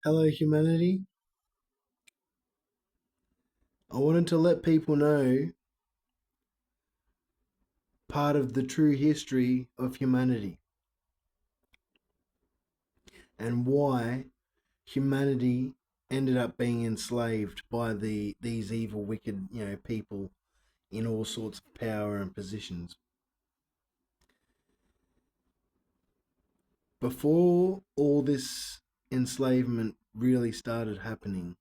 Hello, humanity. I wanted to let people know part of the true history of humanity and why humanity ended up being enslaved by these evil, wicked, people in all sorts of power and positions. Before all this enslavement really started happening,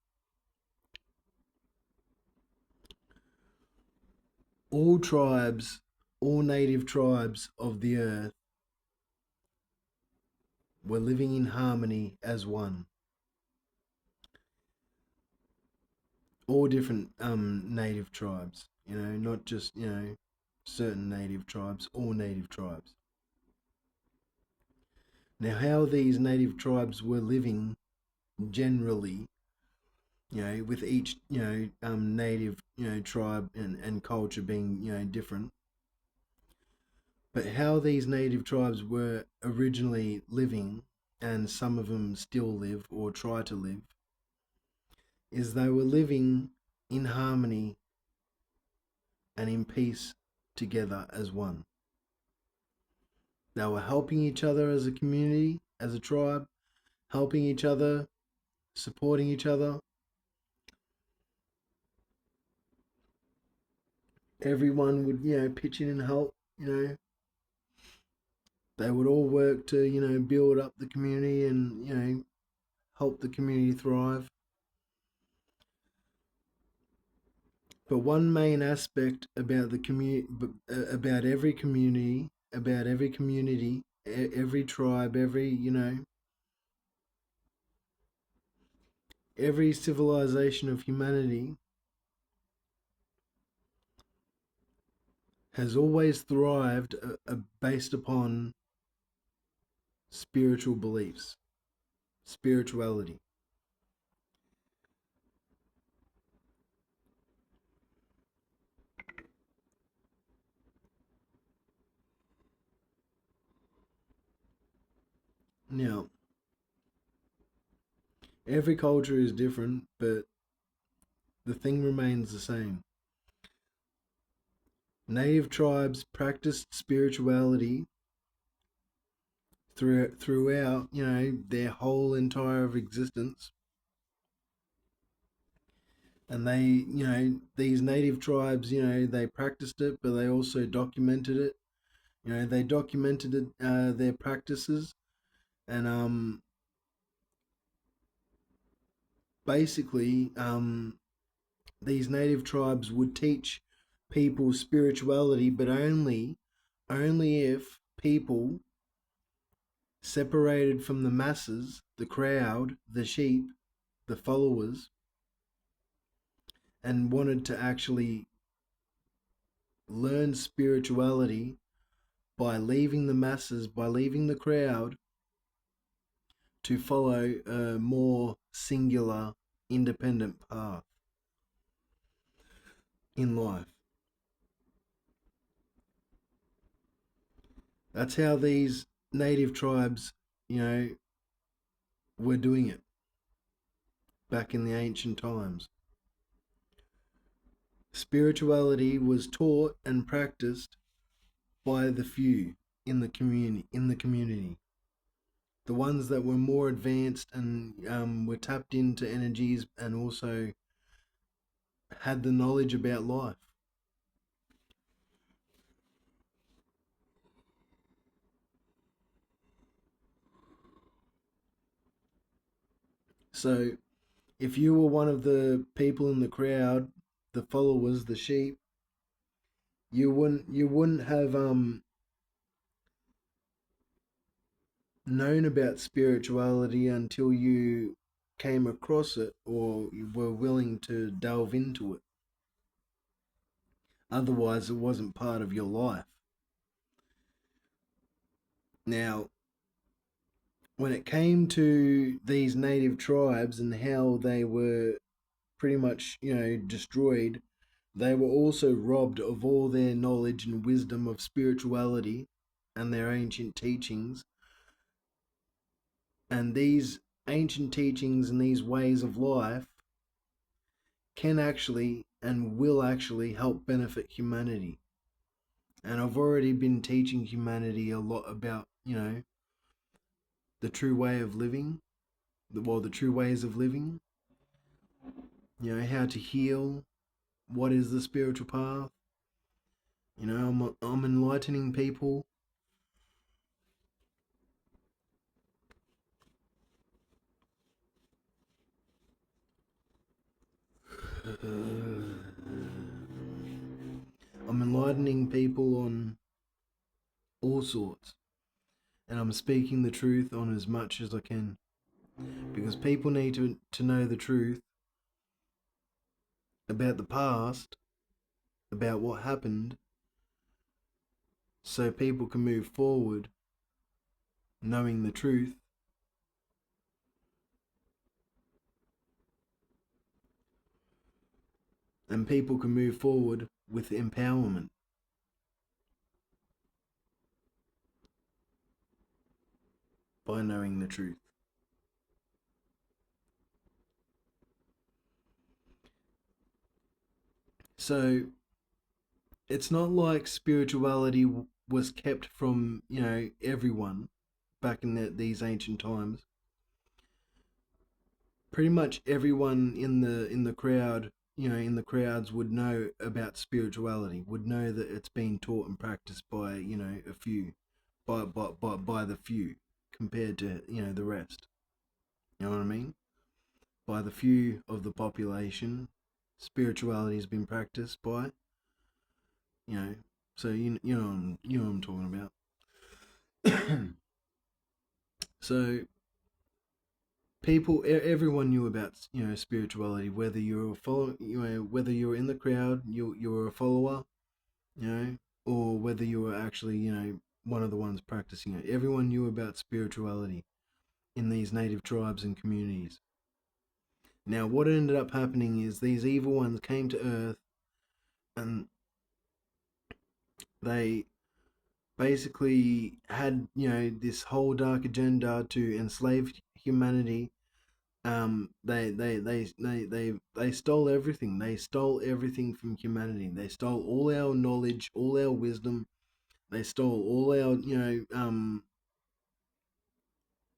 all tribes, all native tribes of the earth were living in harmony as one. All different native tribes, not just, certain native tribes, all native tribes. Now, how these native tribes were living generally, with each, native, tribe and culture being, different, but how these native tribes were originally living, and some of them still live or try to live, is they were living in harmony and in peace together as one. They were helping each other as a community, as a tribe, helping each other, supporting each other. Everyone would, pitch in and help, They would all work to, build up the community and, help the community thrive. But one main aspect about the community, about every community, every tribe, every civilization of humanity has always thrived based upon spiritual beliefs, spirituality. Now, every culture is different, but the thing remains the same. Native tribes practiced spirituality throughout, their whole entire existence. And they, these native tribes, they practiced it, but they also documented it. They documented it, their practices, and basically, these native tribes would teach people spirituality, but only if people separated from the masses, the crowd, the sheep, the followers, and wanted to actually learn spirituality by leaving the masses, by leaving the crowd, to follow a more singular, independent path in life. That's how these native tribes, were doing it back in the ancient times. Spirituality was taught and practiced by the few in the community. The ones that were more advanced and were tapped into energies and also had the knowledge about life. So if you were one of the people in the crowd, the followers, the sheep, you wouldn't have known about spirituality until you came across it or you were willing to delve into it. Otherwise, it wasn't part of your life. Now, when it came to these native tribes and how they were pretty much, destroyed, they were also robbed of all their knowledge and wisdom of spirituality and their ancient teachings. And these ancient teachings and these ways of life can actually and will actually help benefit humanity. And I've already been teaching humanity a lot about, the true way of living, the true ways of living, how to heal, what is the spiritual path. I'm enlightening people. I'm enlightening people on all sorts, and I'm speaking the truth on as much as I can, because people need to know the truth about the past, about what happened, so people can move forward knowing the truth, and people can move forward with empowerment by knowing the truth. So it's not like spirituality was kept from everyone back in these ancient times. Pretty much everyone in the crowd, in the crowds, would know about spirituality, would know that it's been taught and practiced by a few, by the few, compared to the rest. You know what I mean? By the few of the population, spirituality has been practiced by, you know. So you know what I'm talking about. So everyone knew about spirituality, whether you're a follow, whether you're in the crowd, you're a follower, you know, or whether you were actually one of the ones practicing it. Everyone knew about spirituality in these native tribes and communities. Now, what ended up happening is these evil ones came to Earth, and they basically had this whole dark agenda to enslave humanity. They stole everything. They stole everything from humanity. They stole all our knowledge, all our wisdom. They stole all our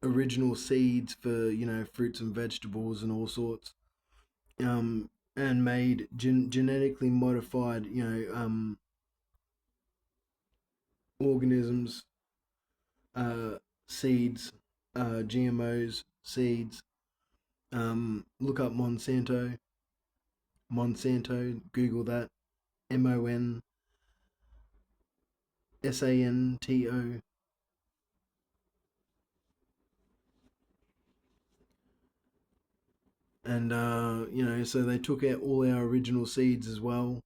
original seeds for fruits and vegetables and all sorts. And made genetically modified organisms, seeds, GMOs, seeds. Look up Monsanto. Monsanto. Google that. Monsanto. And so they took out all our original seeds as well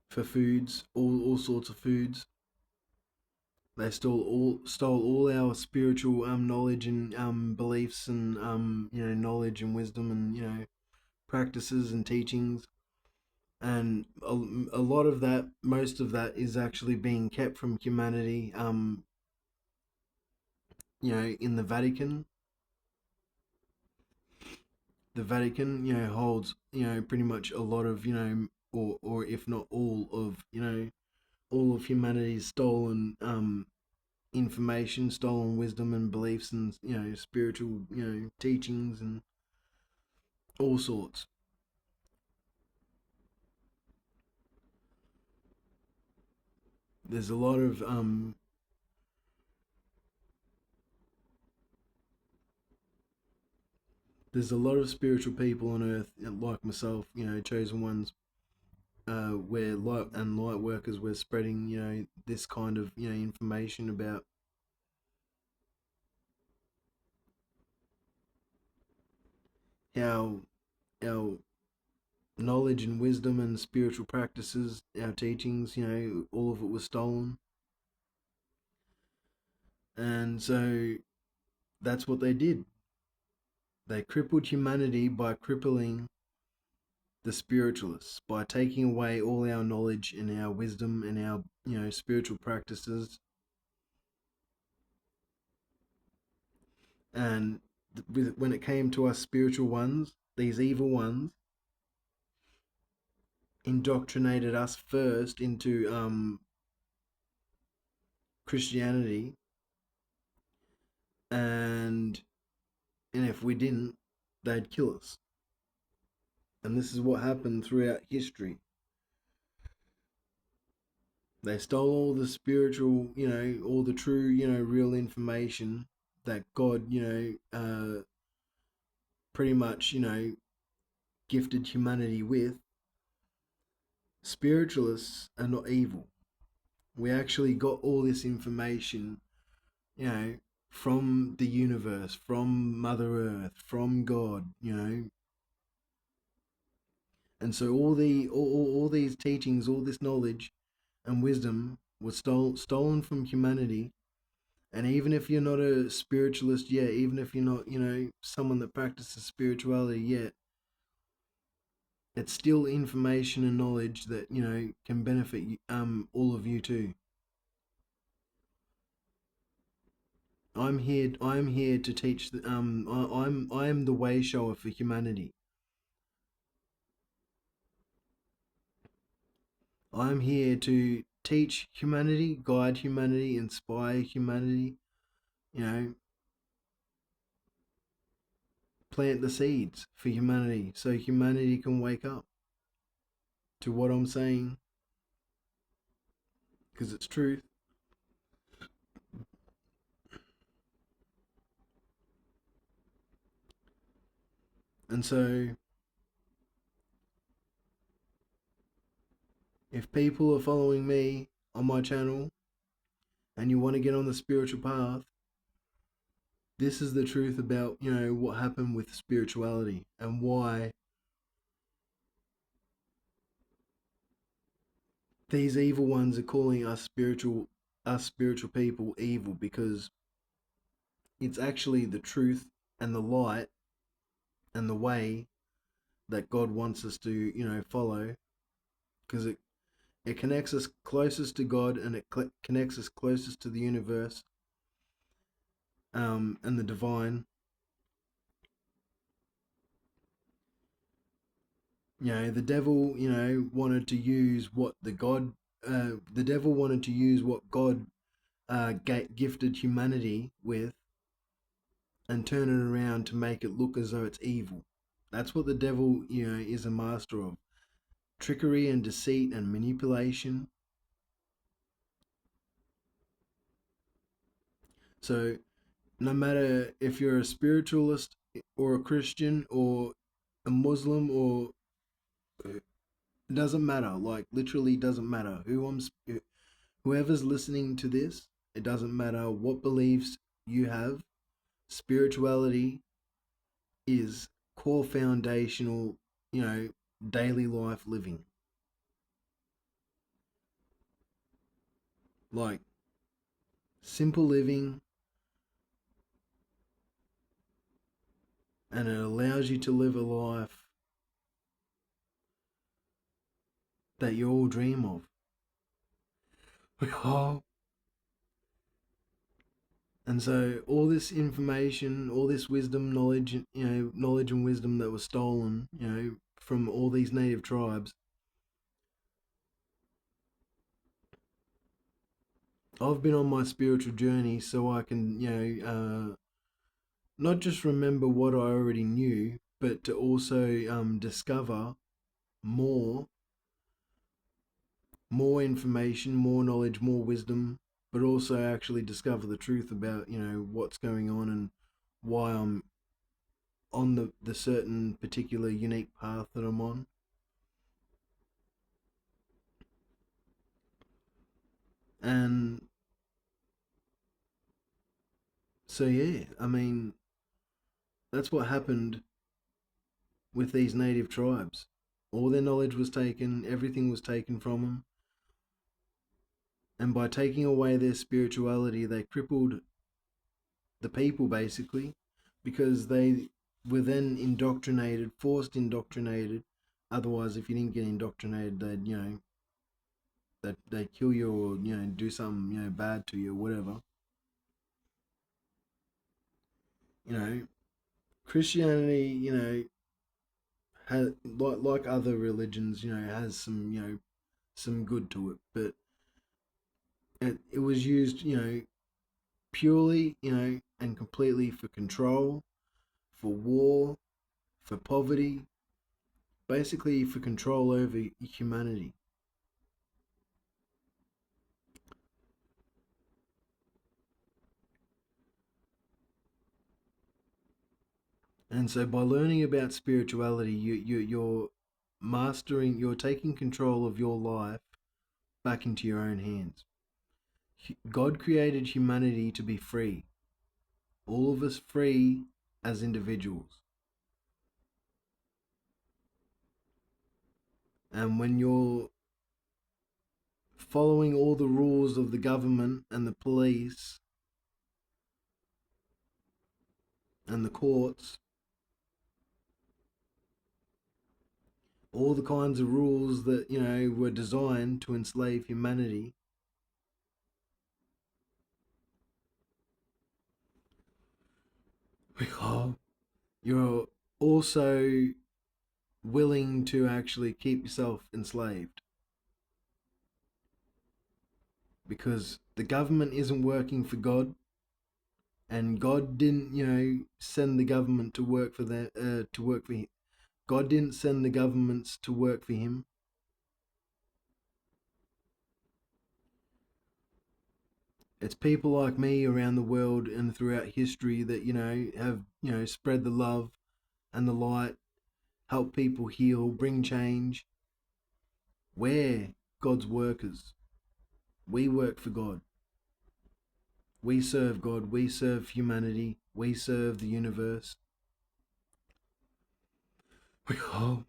for foods, all sorts of foods. They stole all our spiritual knowledge and beliefs and knowledge and wisdom and practices and teachings. And a lot of that, most of that, is actually being kept from humanity. In the Vatican. The Vatican, holds pretty much a lot of or if not all of humanity's stolen information, stolen wisdom and beliefs, and spiritual teachings and all sorts. There's a lot of spiritual people on earth like myself, chosen ones, where light workers were spreading this kind of information about how our knowledge and wisdom and spiritual practices, our teachings, all of it was stolen. And so that's what they did. They crippled humanity by crippling the spiritualists, by taking away all our knowledge and our wisdom and our spiritual practices. And when it came to us spiritual ones, these evil ones indoctrinated us first into Christianity, and if we didn't, they'd kill us. And this is what happened throughout history. They stole all the spiritual, all the true, real information that God, pretty much, gifted humanity with. Spiritualists are not evil. We actually got all this information, you know, from the universe, from Mother Earth, from God, And so all these teachings, all this knowledge and wisdom was stolen from humanity. And even if you're not a spiritualist yet, even if you're not, someone that practices spirituality yet, it's still information and knowledge that, can benefit all of you too. I'm here to teach I am the way shower for humanity. I'm here to teach humanity, guide humanity, inspire humanity, you know, plant the seeds for humanity so humanity can wake up to what I'm saying, because it's truth. And so if people are following me on my channel and you want to get on the spiritual path, this is the truth about, what happened with spirituality and why these evil ones are calling us spiritual people evil, because it's actually the truth and the light and the way that God wants us to, follow, because it connects us closest to God, and it connects us closest to the universe, and the divine. The devil, wanted to use the devil wanted to use what God gifted humanity with, and turn it around to make it look as though it's evil. That's what the devil, is a master of: trickery and deceit and manipulation. So, no matter if you're a spiritualist or a Christian or a Muslim, or it doesn't matter. Like, literally doesn't matter whoever's listening to this. It doesn't matter what beliefs you have. Spirituality is core foundational, daily life living. Like, simple living, and it allows you to live a life that you all dream of. And so all this information, all this wisdom, knowledge and wisdom that was stolen, from all these native tribes, I've been on my spiritual journey so I can, not just remember what I already knew, but to also discover more, more information, more knowledge, more wisdom, but also actually discover the truth about, what's going on and why I'm on the certain particular unique path that I'm on. And so, yeah, I mean, that's what happened with these native tribes. All their knowledge was taken, everything was taken from them. And by taking away their spirituality, they crippled the people, basically, because they were then indoctrinated, forced indoctrinated. Otherwise, if you didn't get indoctrinated, they'd kill you, or, do something, bad to you, or whatever. You know, Christianity, has like other religions, has some, some good to it, but it was used, purely, and completely for control, for war, for poverty, basically for control over humanity. And so by learning about spirituality, you're mastering, you're taking control of your life back into your own hands. God created humanity to be free, all of us free as individuals. And when you're following all the rules of the government and the police and the courts, all the kinds of rules that, were designed to enslave humanity, you're also willing to actually keep yourself enslaved because the government isn't working for God, and God didn't, send the government to work for to work for him. God didn't send the governments to work for him. It's people like me around the world and throughout history that, have, spread the love and the light, help people heal, bring change. We're God's workers. We work for God. We serve God. We serve humanity. We serve the universe. Oh,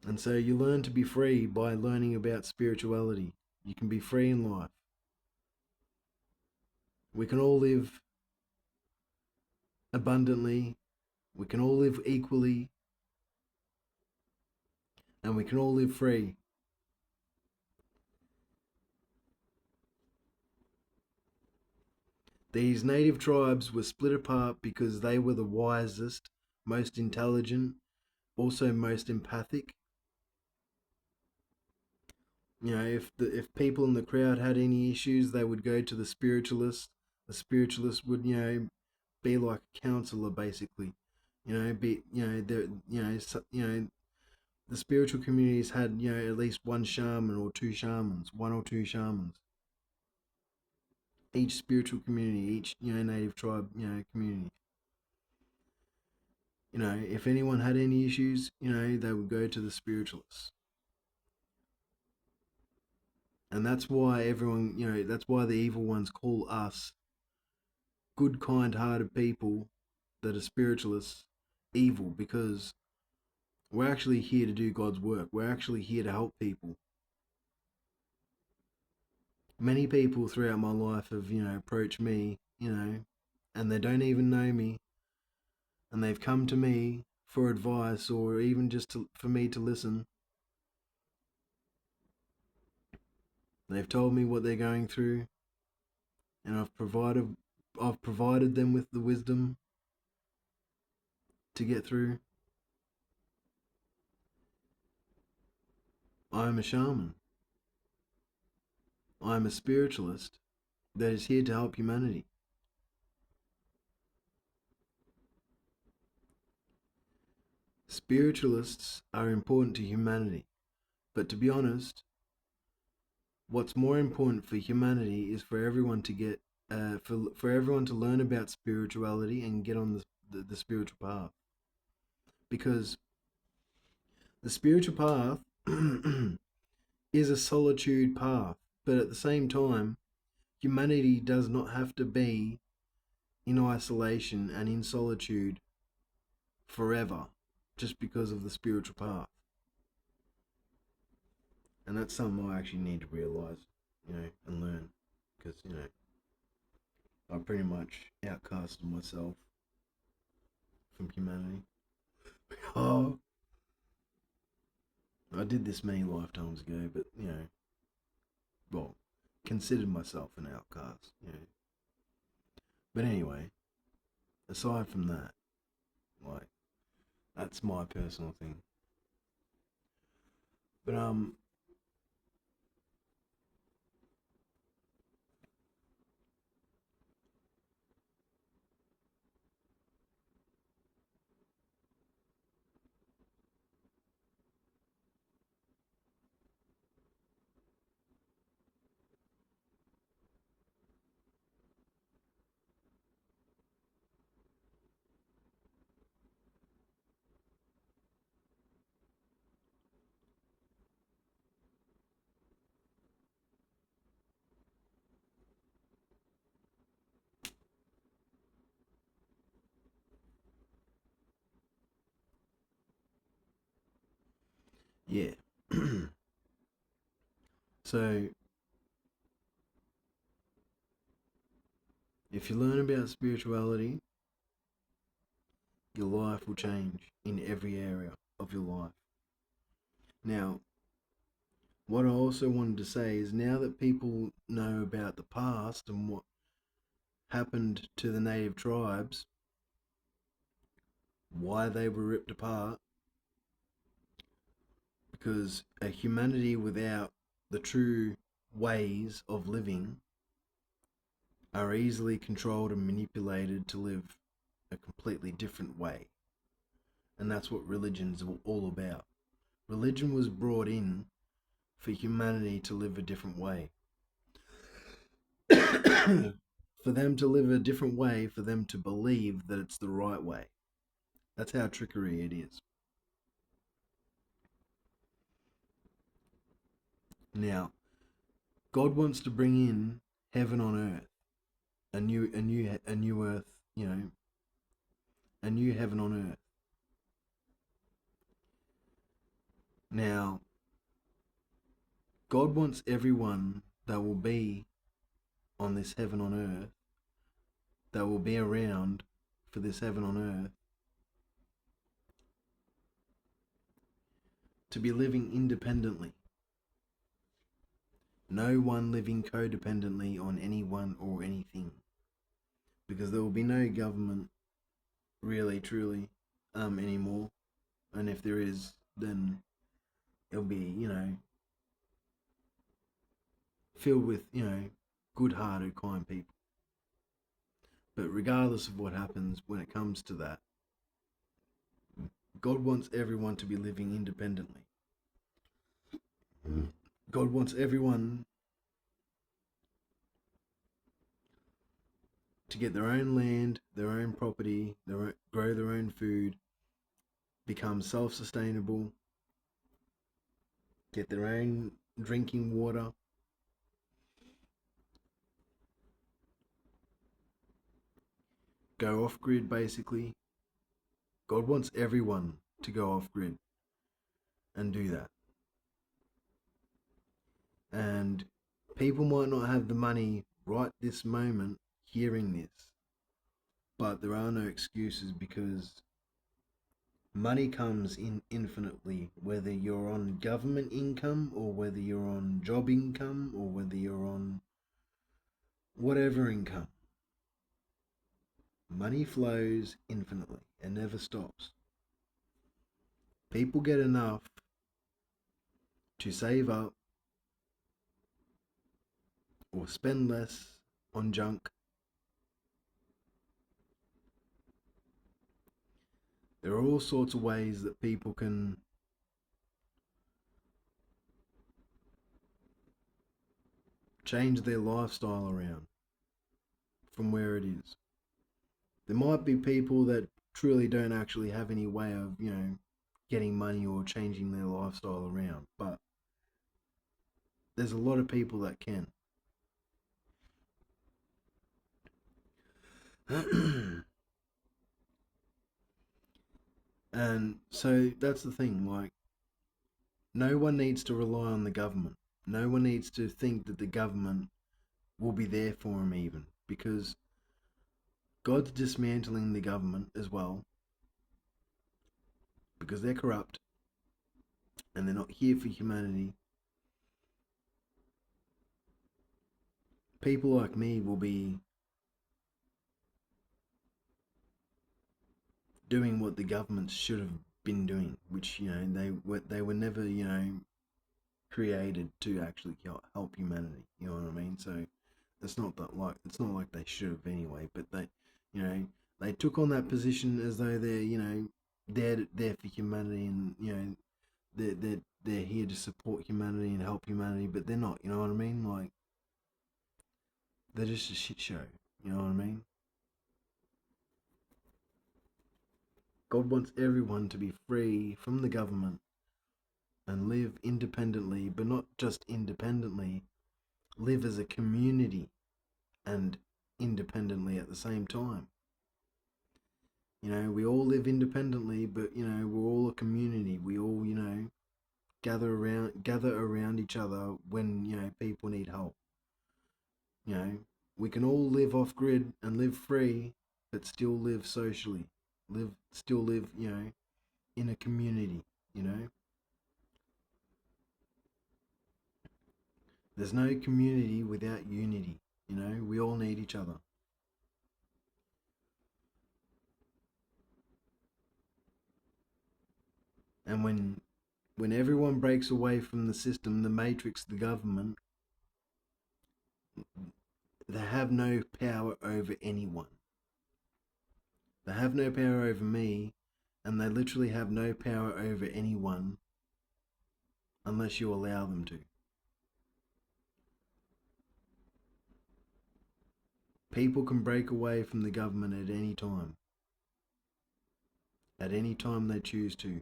and so you learn to be free by learning about spirituality. You can be free in life. We can all live abundantly. We can all live equally. And we can all live free. These native tribes were split apart because they were the wisest, most intelligent, also most empathic. If people in the crowd had any issues, they would go to the spiritualist. The spiritualist would, be like a counselor, basically. Be the the spiritual communities had, at least one shaman or two shamans, one or two shamans. Each spiritual community, each, native tribe, community. If anyone had any issues, they would go to the spiritualists. And that's why everyone, that's why the evil ones call us good, kind hearted people that are spiritualists evil, because we're actually here to do God's work. We're actually here to help people. Many people throughout my life have, approached me, and they don't even know me, and they've come to me for advice or even just for me to listen. They've told me what they're going through, and I've provided them with the wisdom to get through. I am a shaman. I am a spiritualist that is here to help humanity. Spiritualists are important to humanity, but to be honest, what's more important for humanity is for everyone to get, for everyone to learn about spirituality and get on the spiritual path, because the spiritual path is a solitude path, but at the same time, humanity does not have to be in isolation and in solitude forever just because of the spiritual path. And that's something I actually need to realize, and learn, because, I pretty much outcasted myself from humanity. Oh, I did this many lifetimes ago, but, well, considered myself an outcast. But anyway, aside from that, like that's my personal thing. But yeah. So if you learn about spirituality, your life will change in every area of your life. Now, what I also wanted to say is now that people know about the past and what happened to the native tribes, why they were ripped apart, because a humanity without the true ways of living are easily controlled and manipulated to live a completely different way. And that's what religion's all about. Religion was brought in for humanity to live a different way. For them to live a different way, for them to believe that it's the right way. That's how trickery it is. Now, God wants to bring in heaven on earth, a new earth, a new heaven on earth. Now, God wants everyone that will be on this heaven on earth, that will be around for this heaven on earth, to be living independently. No one living codependently on anyone or anything. Because there will be no government really, truly, anymore. And if there is, then it'll be, filled with, good-hearted, kind people. But regardless of what happens when it comes to that, God wants everyone to be living independently. God wants everyone to get their own land, their own property, grow their own food, become self-sustainable, get their own drinking water, go off grid basically. God wants everyone to go off grid and do that. And people might not have the money right this moment hearing this, but there are no excuses because money comes in infinitely, whether you're on government income or whether you're on job income or whether you're on whatever income. Money flows infinitely and never stops. People get enough to save up or spend less on junk. There are all sorts of ways that people can change their lifestyle around from where it is. There might be people that truly don't actually have any way of, getting money or changing their lifestyle around, but there's a lot of people that can. And so that's the thing, like, no one needs to rely on the government. No one needs to think that the government will be there for them even, because God's dismantling the government as well, because they're corrupt and they're not here for humanity. people like me will be doing what the governments should have been doing, which they were never created to actually help humanity. You know what I mean? So it's not like they should have anyway. But you know, they took on that position as though they're there for humanity, and they're here to support humanity and help humanity, but they're not. You know what I mean? Like they're just a shit show. You know what I mean? God wants everyone to be free from the government and live independently, but not just independently, live as a community and independently at the same time. We all live independently, but we're all a community. We all, gather around each other when, people need help. You know, we can all live off grid and live free, but still live socially. Still live, in a community, you know. There's no community without unity. We all need each other. And when everyone breaks away from the system, the matrix, the government, they have no power over anyone. They have no power over me, and they literally have no power over anyone unless you allow them to. People can break away from the government at any time. At any time they choose to.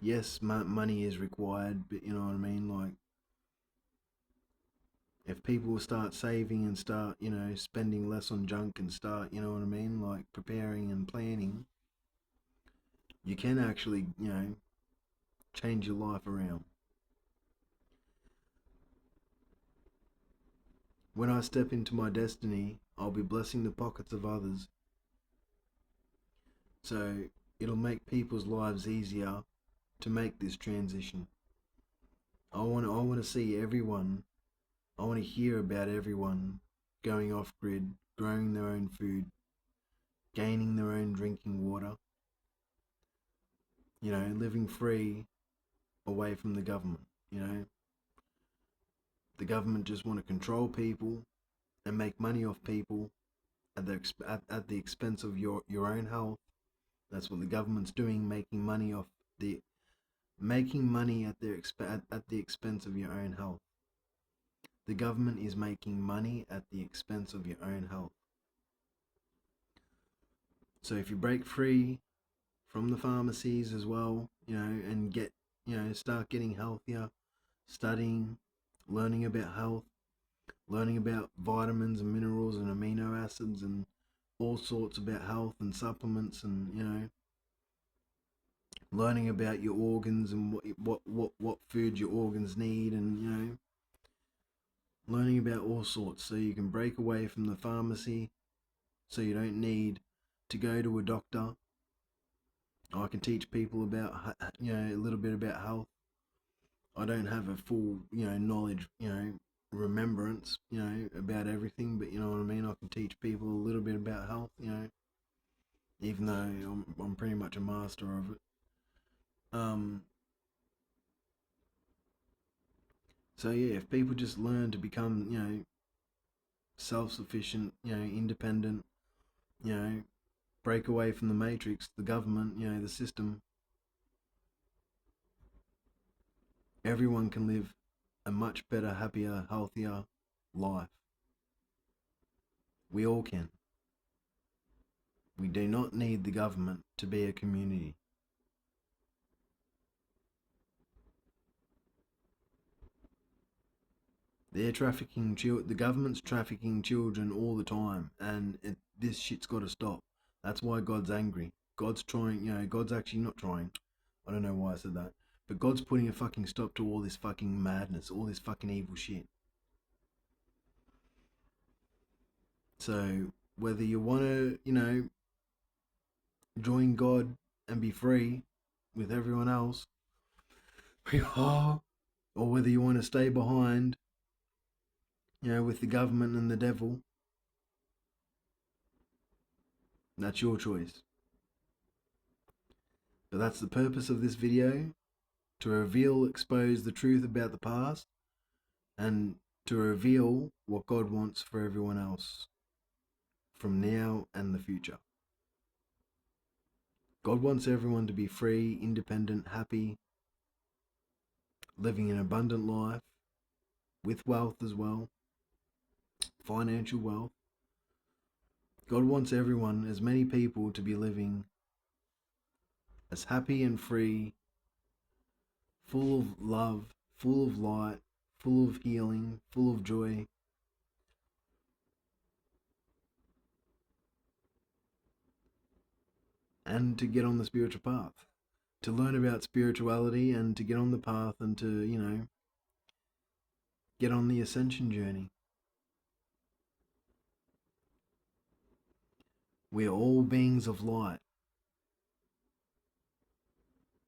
Yes, money is required, but you know what I mean? Like, if people start saving and start, spending less on junk and start, you know what I mean? Like, preparing and planning, you can actually, change your life around. When I step into my destiny, I'll be blessing the pockets of others. So it'll make people's lives easier to make this transition. I want to see everyone. I want to hear about everyone going off grid, growing their own food, gaining their own drinking water, living free away from the government. The government just want to control people and make money off people at the expense of your own health. That's what the government's doing, making money at the expense of your own health. The government is making money at the expense of your own health. So if you break free from the pharmacies as well, and start getting healthier, studying, learning about health, learning about vitamins and minerals and amino acids and all sorts about health and supplements, and learning about your organs and what food your organs need, and learning about all sorts, so you can break away from the pharmacy, so you don't need to go to a doctor. I can teach people about a little bit about health. I don't have a full knowledge, remembrance, about everything, but you know what I mean. I can teach people a little bit about health, even though I'm pretty much a master of it. So yeah, if people just learn to become, self-sufficient, independent, break away from the matrix, the government, the system, everyone can live a much better, happier, healthier life. We all can. We do not need the government to be a community. The government's trafficking children all the time, and this shit's got to stop. That's why God's angry. God's trying, God's actually not trying. I don't know why I said that. But God's putting a fucking stop to all this fucking madness, all this fucking evil shit. So, whether you want to, join God and be free with everyone else, or whether you want to stay behind with the government and the devil, that's your choice. But that's the purpose of this video, to reveal, expose the truth about the past, and to reveal what God wants for everyone else from now and the future. God wants everyone to be free, independent, happy, living an abundant life with wealth as well, financial wealth. God wants everyone, as many people, to be living as happy and free, full of love, full of light, full of healing, full of joy. And to get on the spiritual path, to learn about spirituality and to get on the path and to, get on the ascension journey. We are all beings of light.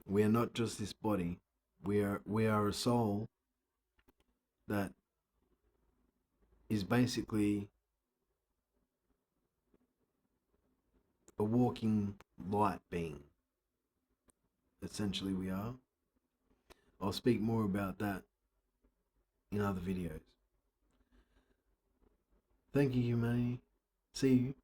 We are not just this body. We are a soul that is basically a walking light being. Essentially, we are. I'll speak more about that in other videos. Thank you, humanity. See you.